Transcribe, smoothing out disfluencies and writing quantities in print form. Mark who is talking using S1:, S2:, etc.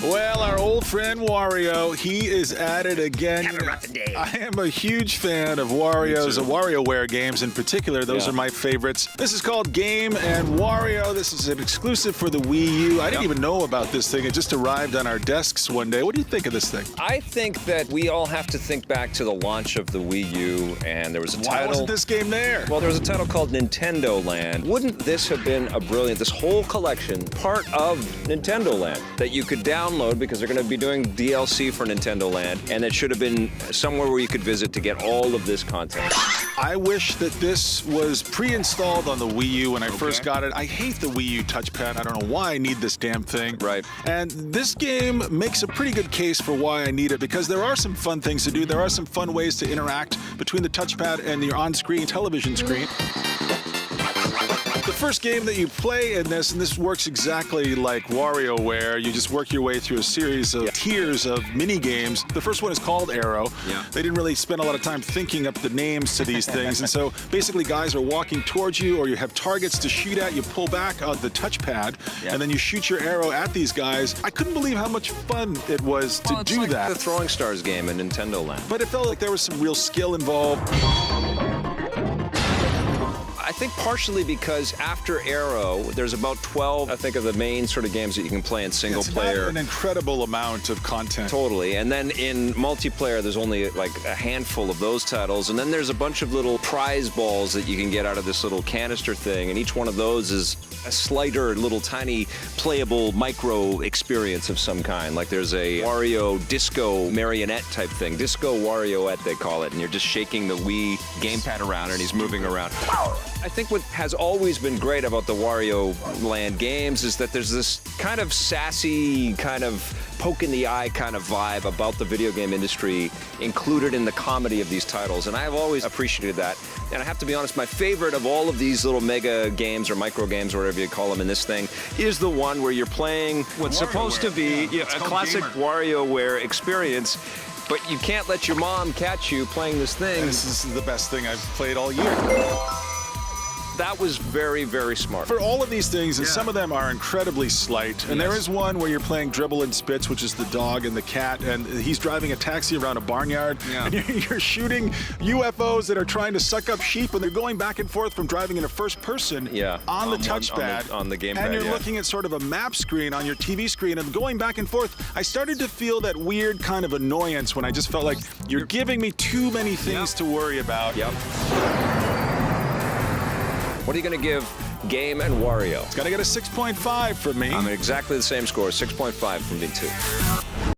S1: Well, our old friend Wario, he is at it again.
S2: Have a rough day.
S1: I am a huge fan of Wario's, WarioWare games in particular. Those are my favorites. This is called Game and Wario. This is an exclusive for the Wii U. I didn't even know about this thing. It just arrived on our desks one day. What do you think of this thing?
S2: I think that we all have to think back to the launch of the Wii U, and there was a title.
S1: Why wasn't this game there?
S2: Well, there was a title called Nintendo Land. Wouldn't this have been a brilliant, this whole collection, part of Nintendo Land, that you could download because they're going to be doing DLC for Nintendo Land, and it should have been somewhere where you could visit to get all of this content.
S1: I wish that this was pre-installed on the Wii U when I first got it. I hate the Wii U touchpad. I don't know why I need this damn thing.
S2: Right.
S1: And this game makes a pretty good case for why I need it, because there are some fun things to do. There are some fun ways to interact between the touchpad and your on-screen television screen. The first game that you play in this, and this works exactly like WarioWare, you just work your way through a series of tiers of mini games. The first one is called Arrow. They didn't really spend a lot of time thinking up the names to these things, and so basically guys are walking towards you, or you have targets to shoot at. You pull back on the touchpad, and then you shoot your arrow at these guys. I couldn't believe how much fun it was to do
S2: like
S1: that.
S2: The Throwing Stars game in Nintendo Land.
S1: But it felt like there was some real skill involved.
S2: I think partially because after Arrow, there's about 12, I think, of the main sort of games that you can play in single player.
S1: It's an incredible amount of content.
S2: Totally. And then in multiplayer, there's only like a handful of those titles. And then there's a bunch of little prize balls that you can get out of this little canister thing. And each one of those is a slighter, little tiny playable micro experience of some kind. Like there's a Wario disco marionette type thing. Disco Warioette, they call it. And you're just shaking the Wii gamepad around and he's moving around. I think what has always been great about the Wario Land games is that there's this kind of sassy, kind of poke in the eye kind of vibe about the video game industry included in the comedy of these titles, and I've always appreciated that. And I have to be honest, my favorite of all of these little mega games or micro games or whatever you call them in this thing is the one where you're playing what's supposed to be a classic WarioWare experience, but you can't let your mom catch you playing this thing.
S1: And this is the best thing I've played all year.
S2: That was very, very smart.
S1: For all of these things, and some of them are incredibly slight, and there is one where you're playing Dribble and Spitz, which is the dog and the cat, and he's driving a taxi around a barnyard, and you're shooting UFOs that are trying to suck up sheep, and they're going back and forth from driving in a first person on the touchpad,
S2: on the gamepad,
S1: and you're looking at sort of a map screen on your TV screen, and going back and forth. I started to feel that weird kind of annoyance when I just felt like you're giving me too many things to worry about.
S2: What are you going to give Game and Wario?
S1: It's got to get a 6.5 from me.
S2: I'm at exactly the same score, 6.5 from me too.